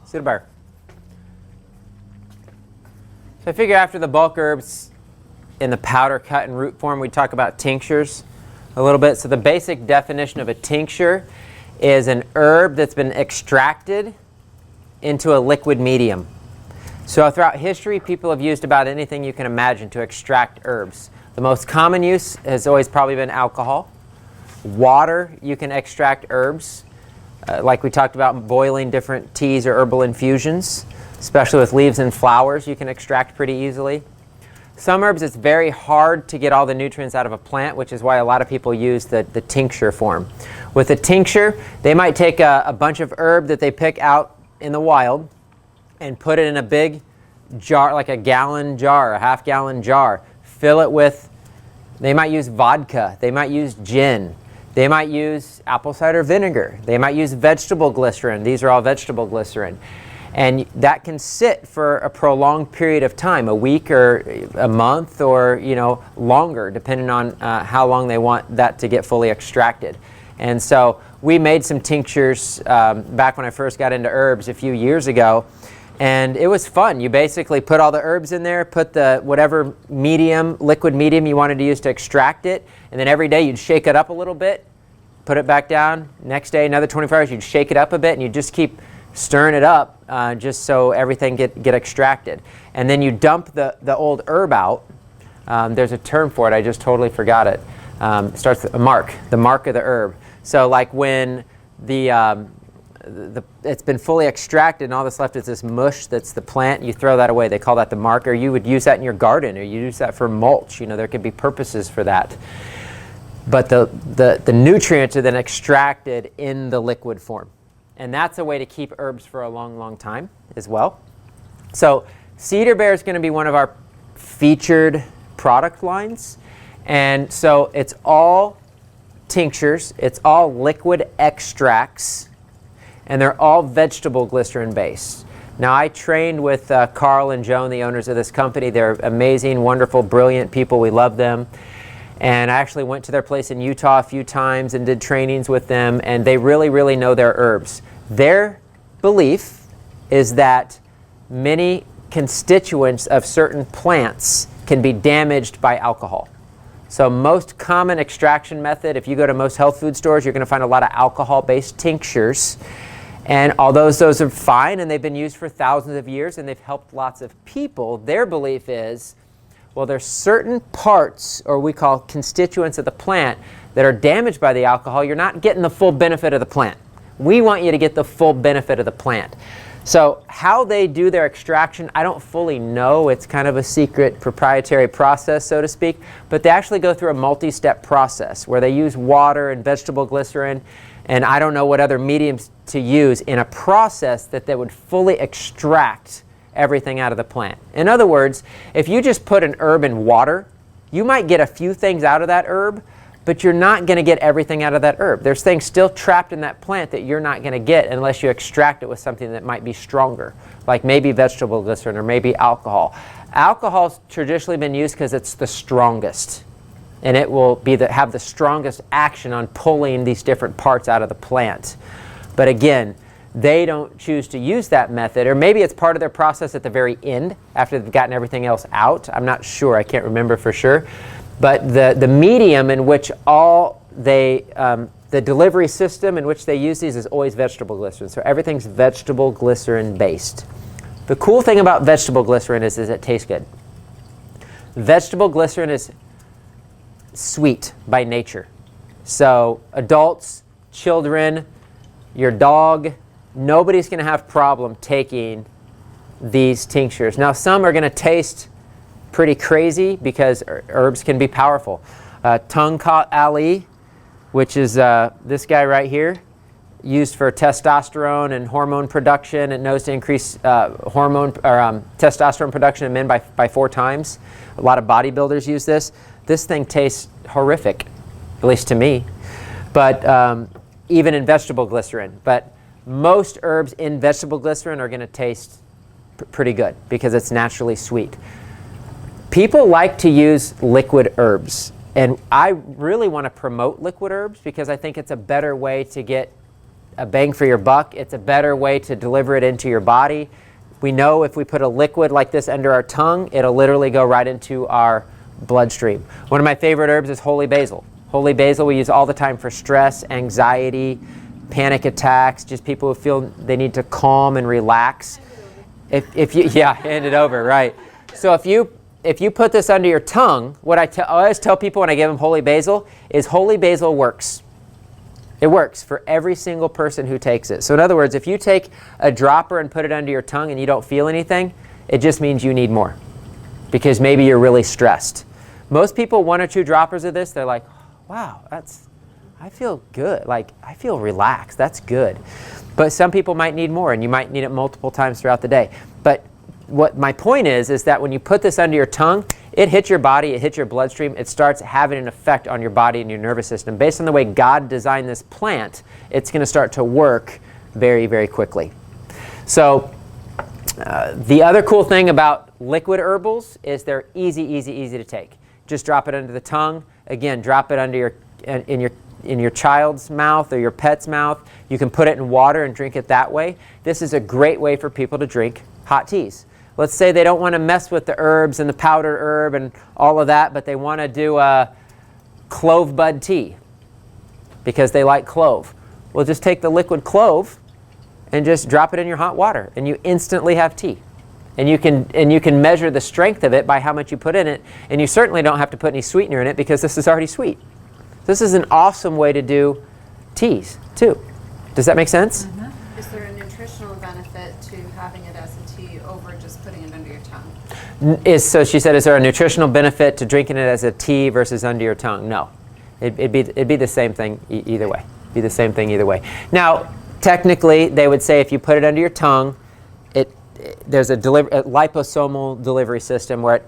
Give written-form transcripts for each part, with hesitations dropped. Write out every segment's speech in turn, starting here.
Sudafed. So I figure after the bulk herbs in the powder, cut, and root form, we talk about tinctures a little bit. So the basic definition of a tincture is an herb that's been extracted into a liquid medium. So throughout history, people have used about anything you can imagine to extract herbs. The most common use has always probably been alcohol. Water, you can extract herbs. Like we talked about boiling different teas or herbal infusions, especially with leaves and flowers, you can extract pretty easily. Some herbs, it's very hard to get all the nutrients out of a plant, which is why a lot of people use the tincture form. With a tincture, they might take a bunch of herb that they pick out in the wild and put it in a big jar, like a gallon jar, a half-gallon jar. Fill it with, they might use vodka, they might use gin, they might use apple cider vinegar, they might use vegetable glycerin. These are all vegetable glycerin. And that can sit for a prolonged period of time, a week or a month or longer, depending on how long they want that to get fully extracted. And so we made some tinctures back when I first got into herbs a few years ago, and it was fun. You basically put all the herbs in there, put the whatever liquid medium you wanted to use to extract it, and then every day you'd shake it up a little bit, put it back down. Next day, another 24 hours, you'd shake it up a bit, and you just keep stirring it up just so everything get extracted. And then you dump the old herb out. There's a term for it, I just totally forgot it. It starts with the mark of the herb. So like when it's been fully extracted and all that's left is this mush that's the plant, you throw that away. They call that the mark, or you would use that in your garden, or you use that for mulch. There could be purposes for that. But the nutrients are then extracted in the liquid form. And that's a way to keep herbs for a long, long time as well. So Cedar Bear is going to be one of our featured product lines. And so it's all tinctures, it's all liquid extracts, and they're all vegetable glycerin based. Now I trained with Carl and Joan, the owners of this company. They're amazing, wonderful, brilliant people. We love them. And I actually went to their place in Utah a few times and did trainings with them, and they really, really know their herbs. Their belief is that many constituents of certain plants can be damaged by alcohol. So most common extraction method, if you go to most health food stores, you're going to find a lot of alcohol-based tinctures. And although those are fine and they've been used for thousands of years and they've helped lots of people, their belief is, well, there's certain parts, or we call constituents of the plant, that are damaged by the alcohol. You're not getting the full benefit of the plant. We want you to get the full benefit of the plant. So how they do their extraction, I don't fully know. It's kind of a secret proprietary process, so to speak. But they actually go through a multi-step process where they use water and vegetable glycerin, and I don't know what other mediums to use in a process that they would fully extract everything out of the plant. In other words, if you just put an herb in water, you might get a few things out of that herb, but you're not going to get everything out of that herb. There's things still trapped in that plant that you're not going to get unless you extract it with something that might be stronger, like maybe vegetable glycerin or maybe alcohol. Alcohol's traditionally been used because it's the strongest, and it will be have the strongest action on pulling these different parts out of the plant. But again, they don't choose to use that method, or maybe it's part of their process at the very end after they've gotten everything else out. I'm not sure. I can't remember for sure. But the medium in which the delivery system in which they use these is always vegetable glycerin. So everything's vegetable glycerin based. The cool thing about vegetable glycerin is it tastes good. Vegetable glycerin is sweet by nature. So adults, children, your dog, nobody's going to have problem taking these tinctures. Now some are going to taste pretty crazy because herbs can be powerful. Tongkat Ali, which is this guy right here, used for testosterone and hormone production. It knows to increase testosterone production in men by 4 times. A lot of bodybuilders use this. This thing tastes horrific, at least to me, but even in vegetable glycerin. But most herbs in vegetable glycerin are going to taste pretty good because it's naturally sweet. People like to use liquid herbs, and I really want to promote liquid herbs because I think it's a better way to get a bang for your buck. It's a better way to deliver it into your body. We know if we put a liquid like this under our tongue, it'll literally go right into our bloodstream. One of my favorite herbs is holy basil. Holy basil we use all the time for stress, anxiety, panic attacks, just people who feel they need to calm and relax. If you, yeah, hand it over, right. So if you put this under your tongue, what I always tell people when I give them holy basil is holy basil works. It works for every single person who takes it. So in other words, if you take a dropper and put it under your tongue and you don't feel anything, it just means you need more because maybe you're really stressed. Most people, 1 or 2 droppers of this, they're like, wow, I feel good. Like, I feel relaxed. That's good. But some people might need more, and you might need it multiple times throughout the day. But what my point is that when you put this under your tongue, it hits your body, it hits your bloodstream, it starts having an effect on your body and your nervous system. Based on the way God designed this plant, it's going to start to work very, very quickly. So the other cool thing about liquid herbals is they're easy to take. Just drop it under the tongue. Again, drop it under in your child's mouth or your pet's mouth. You can put it in water and drink it that way. This is a great way for people to drink hot teas. Let's say they don't want to mess with the herbs and the powdered herb and all of that, but they want to do a clove bud tea because they like clove. Well, just take the liquid clove and just drop it in your hot water, and you instantly have tea. And you can measure the strength of it by how much you put in it, and you certainly don't have to put any sweetener in it because this is already sweet. This is an awesome way to do teas too. Does that make sense? Mm-hmm. Is there a nutritional benefit to having it as a tea over just putting it under your tongue? So she said, is there a nutritional benefit to drinking it as a tea versus under your tongue? No. It'd be the same thing either way. Be the same thing either way. Now, technically, they would say if you put it under your tongue, there's a liposomal delivery system where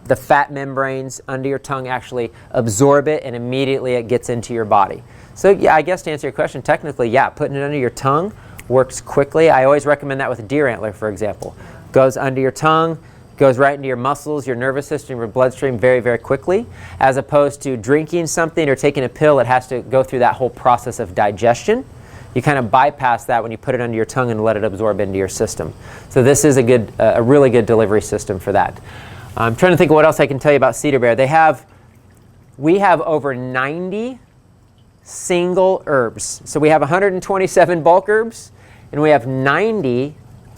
the fat membranes under your tongue actually absorb it and immediately it gets into your body. So yeah, I guess to answer your question, technically, yeah, putting it under your tongue works quickly. I always recommend that with a deer antler, for example. Goes under your tongue, goes right into your muscles, your nervous system, your bloodstream very, very quickly, as opposed to drinking something or taking a pill that has to go through that whole process of digestion. You kind of bypass that when you put it under your tongue and let it absorb into your system. So this is a really good delivery system for that. I'm trying to think of what else I can tell you about Cedar Bear. We have over 90 single herbs. So we have 127 bulk herbs, and we have 90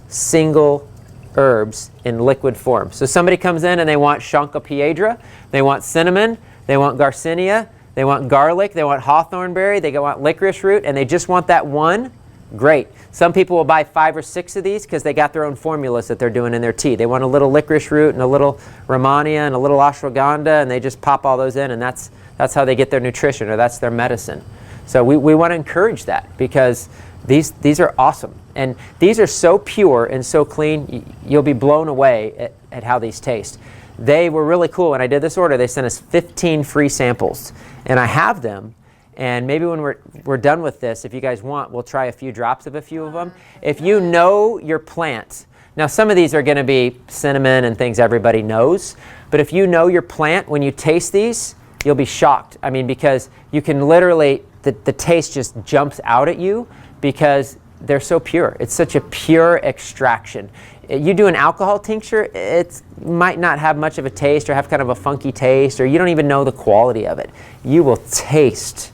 single herbs in liquid form. So somebody comes in and they want Chancropiedra, they want cinnamon, they want Garcinia, they want garlic, they want hawthorn berry, they want licorice root, and they just want that one. Great. Some people will buy 5 or 6 of these because they got their own formulas that they're doing in their tea. They want a little licorice root and a little Rehmannia and a little ashwagandha, and they just pop all those in, and that's how they get their nutrition, or that's their medicine. So we want to encourage that because these are awesome. And these are so pure and so clean, you'll be blown away at how these taste. They were really cool. When I did this order, they sent us 15 free samples. And I have them. And maybe when we're done with this, if you guys want, we'll try a few drops of a few of them. If you know your plant, now some of these are going to be cinnamon and things everybody knows. But if you know your plant, when you taste these, you'll be shocked. I mean, because you can literally, the taste just jumps out at you because they're so pure. It's such a pure extraction. You do an alcohol tincture, it might not have much of a taste or have kind of a funky taste, or you don't even know the quality of it. You will taste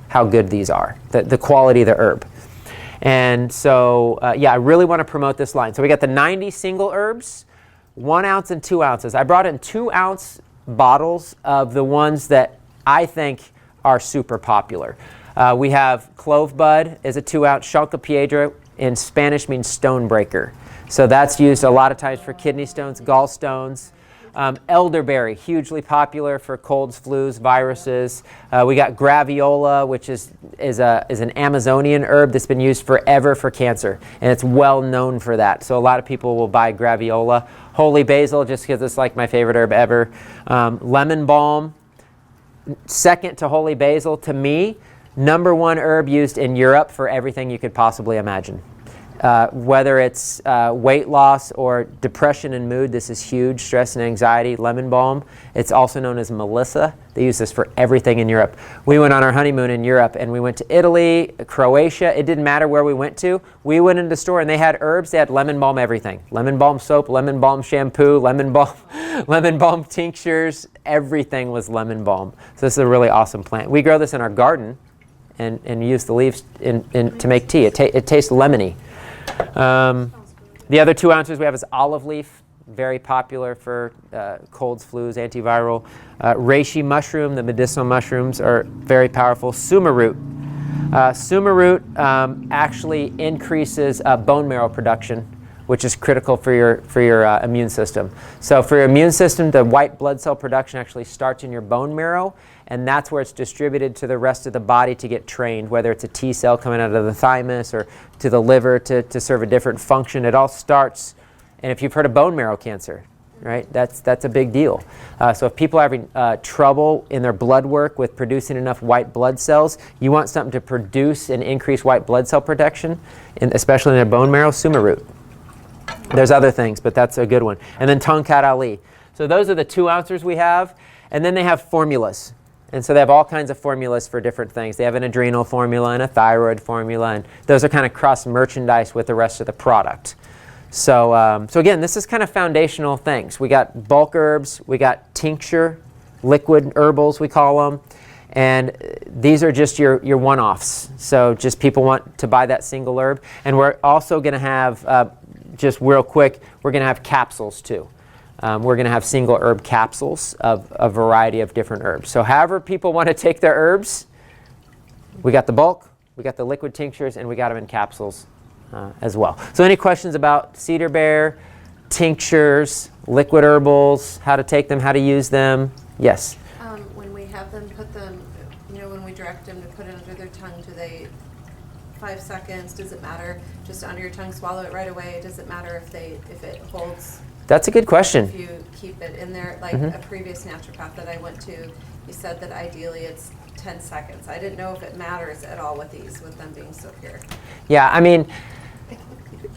how good these are, the quality of the herb. And so, yeah, I really want to promote this line. So we got the 90 single herbs, 1 ounce and 2 ounces. I brought in 2-ounce bottles of the ones that I think are super popular. We have clove bud is a 2-ounce. Chancropiedra in Spanish means stone breaker. So that's used a lot of times for kidney stones, gallstones. Elderberry, hugely popular for colds, flus, viruses. We got graviola, which is an Amazonian herb that's been used forever for cancer, and it's well known for that. So a lot of people will buy graviola. Holy basil, just because it's like my favorite herb ever. Lemon balm, second to holy basil to me. #1 herb used in Europe for everything you could possibly imagine. Whether it's weight loss or depression and mood, this is huge. Stress and anxiety, lemon balm. It's also known as Melissa. They use this for everything in Europe. We went on our honeymoon in Europe, and we went to Italy, Croatia. It didn't matter where we went to. We went into the store, and they had herbs. They had lemon balm everything. Lemon balm soap, lemon balm shampoo, lemon balm tinctures. Everything was lemon balm. So this is a really awesome plant. We grow this in our garden and use the leaves to make tea. It tastes lemony. The other 2 ounces we have is olive leaf, very popular for colds, flus, antiviral. Reishi mushroom, the medicinal mushrooms, are very powerful. Suma root. Suma root actually increases bone marrow production, which is critical for your immune system. So for your immune system, the white blood cell production actually starts in your bone marrow, and that's where it's distributed to the rest of the body to get trained, whether it's a T cell coming out of the thymus or to the liver to serve a different function. It all starts, and if you've heard of bone marrow cancer, right, that's a big deal. So if people are having trouble in their blood work with producing enough white blood cells, you want something to produce and increase white blood cell production, especially in their bone marrow, suma root. There's other things, but that's a good one. And then Tongkat Ali. So those are the 2 ounces we have. And then they have formulas. And so they have all kinds of formulas for different things. They have an adrenal formula and a thyroid formula. And those are kind of cross-merchandise with the rest of the product. So, so again, this is kind of foundational things. We got bulk herbs. We got tincture, liquid herbals, we call them. And these are just your one-offs. So just people want to buy that single herb. And we're also going to have, just real quick, we're going to have capsules too. We're going to have single herb capsules of a variety of different herbs. So however people want to take their herbs, we got the bulk, we got the liquid tinctures, and we got them in capsules as well. So any questions about cedar bear, tinctures, liquid herbals, how to take them, how to use them? Yes? When we have them put them, when we direct them to put it under their tongue, do they 5 seconds? Does it matter? Just under your tongue, swallow it right away. Does it matter if it holds? That's a good question. If you keep it in there, like a previous naturopath that I went to, he said that ideally it's 10 seconds. I didn't know if it matters at all with them being so pure. Yeah, I mean,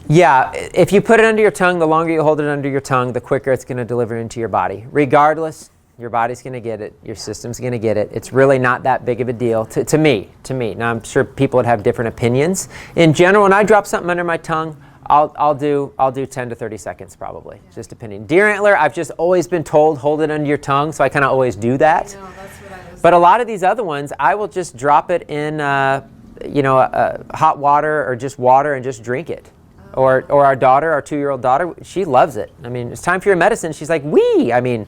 yeah, if you put it under your tongue, the longer you hold it under your tongue, the quicker it's going to deliver into your body. Regardless, your body's going to get it, your system's going to get it. It's really not that big of a deal to me. Now, I'm sure people would have different opinions. In general, when I drop something under my tongue, I'll do 10 to 30 seconds probably, just depending. Deer antler, I've just always been told hold it under your tongue, so I kind of always do that. I know, that's what I was. But a lot of these other ones, I will just drop it in hot water or just water and just drink it. Or our daughter, our 2-year-old daughter, she loves it. I mean, it's time for your medicine. She's like, wee! I mean,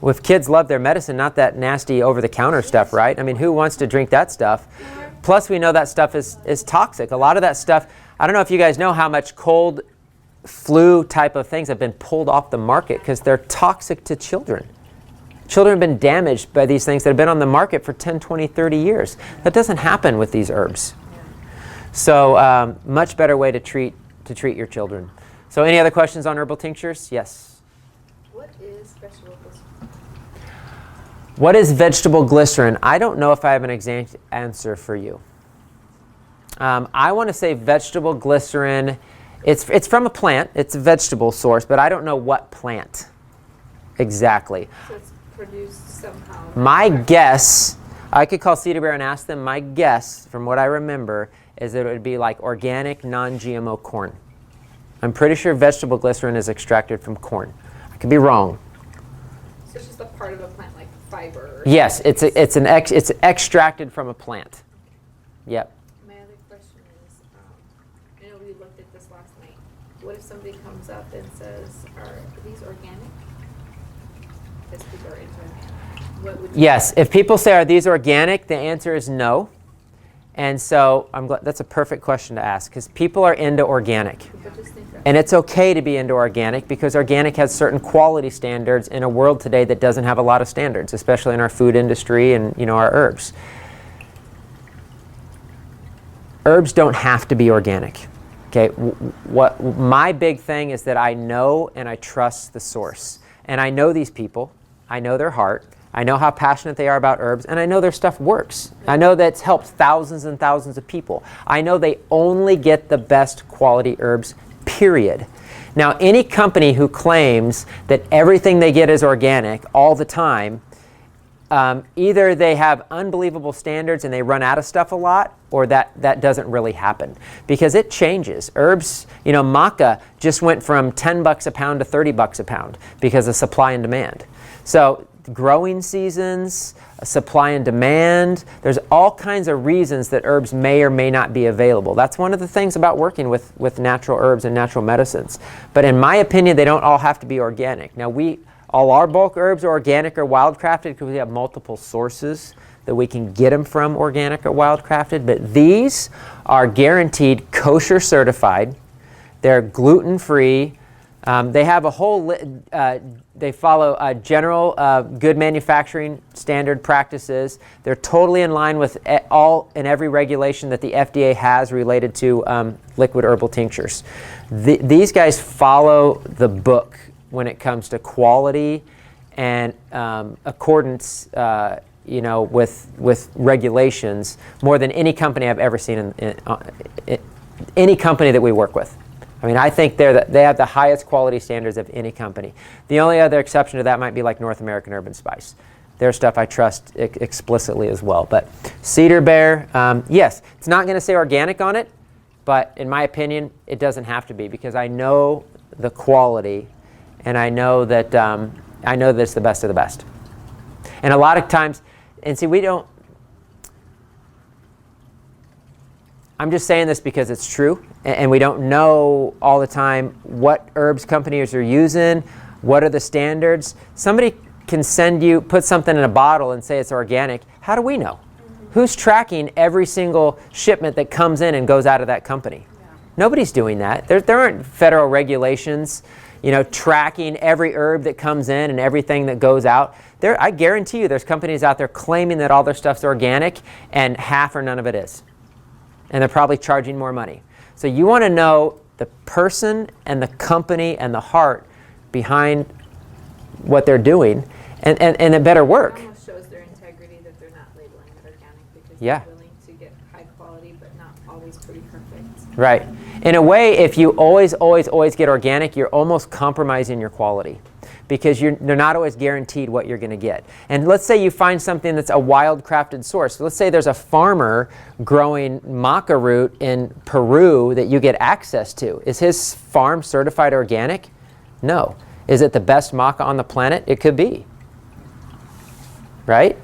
if kids love their medicine, not that nasty over-the-counter stuff, right? I mean, who wants to drink that stuff? Plus, we know that stuff is toxic. A lot of that stuff, I don't know if you guys know how much cold, flu type of things have been pulled off the market because they're toxic to children. Children have been damaged by these things that have been on the market for 10, 20, 30 years. That doesn't happen with these herbs. So much better way to treat your children. So any other questions on herbal tinctures? Yes? What is vegetable glycerin? What is vegetable glycerin? I don't know if I have an exact answer for you. I want to say vegetable glycerin, it's from a plant. It's a vegetable source, but I don't know what plant exactly. So it's produced somehow. My guess, I could call Cedar Bear and ask them, my guess, from what I remember, is that it would be like organic, non-GMO corn. I'm pretty sure vegetable glycerin is extracted from corn. I could be wrong. So it's just a part of a plant, like fiber. Yes, it's extracted from a plant. Yep. My other question is, I know we looked at this last night. What if somebody comes up and says, "Are these organic?" Because people are into organic. What would you Yes, if people say, are these organic, the answer is no. And so I'm glad that's a perfect question to ask because people are into organic. People just think that. And it's okay to be into organic because organic has certain quality standards in a world today that doesn't have a lot of standards, especially in our food industry and our herbs. Herbs don't have to be organic. Okay, what my big thing is that I know and I trust the source. And I know these people. I know their heart. I know how passionate they are about herbs, and I know their stuff works. I know that's helped thousands and thousands of people. I know they only get the best quality herbs, period. Now, any company who claims that everything they get is organic all the time, either they have unbelievable standards and they run out of stuff a lot, or that doesn't really happen, because it changes. Herbs, maca just went from $10 a pound to $30 a pound because of supply and demand. So growing seasons, supply and demand, there's all kinds of reasons that herbs may or may not be available. That's one of the things about working with natural herbs and natural medicines. But in my opinion, they don't all have to be organic. Now, all our bulk herbs are organic or wildcrafted because we have multiple sources that we can get them from, organic or wildcrafted. But these are guaranteed kosher certified. They're gluten-free. They have a whole, they follow general good manufacturing standard practices. They're totally in line with all and every regulation that the FDA has related to liquid herbal tinctures. These guys follow the book when it comes to quality and accordance, with regulations, more than any company I've ever seen in any company that we work with. I mean, I think they have the highest quality standards of any company. The only other exception to that might be like North American Herb & Spice. Their stuff I trust explicitly as well. But Cedar Bear, yes, it's not going to say organic on it, but in my opinion, it doesn't have to be, because I know the quality, and I know that it's the best of the best. And a lot of times, and see, I'm just saying this because it's true, and we don't know all the time what herbs companies are using, what are the standards. Somebody can put something in a bottle and say it's organic. How do we know? Who's tracking every single shipment that comes in and goes out of that company? Yeah. Nobody's doing that. There aren't federal regulations, tracking every herb that comes in and everything that goes out. I guarantee you there's companies out there claiming that all their stuff's organic, and half or none of it is. And they're probably charging more money. So you want to know the person and the company and the heart behind what they're doing, and it better work. It almost shows their integrity that they're not labeling it organic, because Yeah. they're willing to get high quality but not always pretty perfect. Right. In a way, if you always get organic, you're almost compromising your quality, because they're not always guaranteed what you're going to get. And let's say you find something that's a wild-crafted source. So let's say there's a farmer growing maca root in Peru that you get access to. Is his farm certified organic? No. Is it the best maca on the planet? It could be. Right?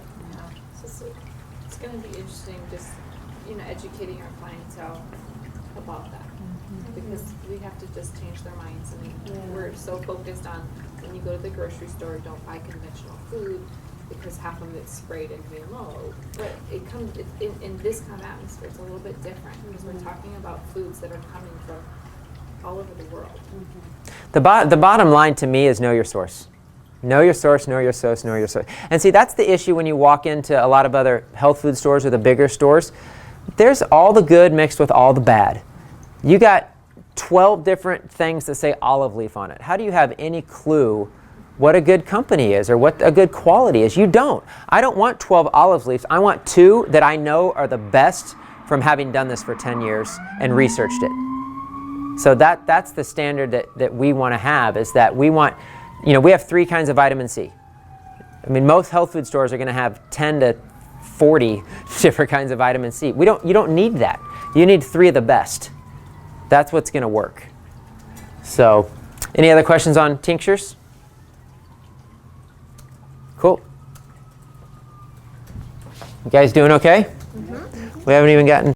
So it's going to be interesting just, educating our clientele about that. Because we have to just change their minds. I mean, we're so focused on, when you go to the grocery store, don't buy conventional food because half of it's sprayed in GMO. But it comes in this kind of atmosphere, it's a little bit different, because we're talking about foods that are coming from all over the world. The bottom line to me is know your source. Know your source, know your source, know your source. And see, that's the issue when you walk into a lot of other health food stores or the bigger stores. There's all the good mixed with all the bad. You got 12 different things that say olive leaf on it. How do you have any clue what a good company is or what a good quality is? You don't. I don't want 12 olive leaves. I want 2 that I know are the best from having done this for 10 years and researched it. So that's the standard that we want to have, is that we want, we have 3 kinds of vitamin C. I mean, most health food stores are going to have 10 to 40 different kinds of vitamin C. You don't need that. You need 3 of the best. That's what's going to work. So, any other questions on tinctures? Cool. You guys doing okay? Mm-hmm. We haven't even gotten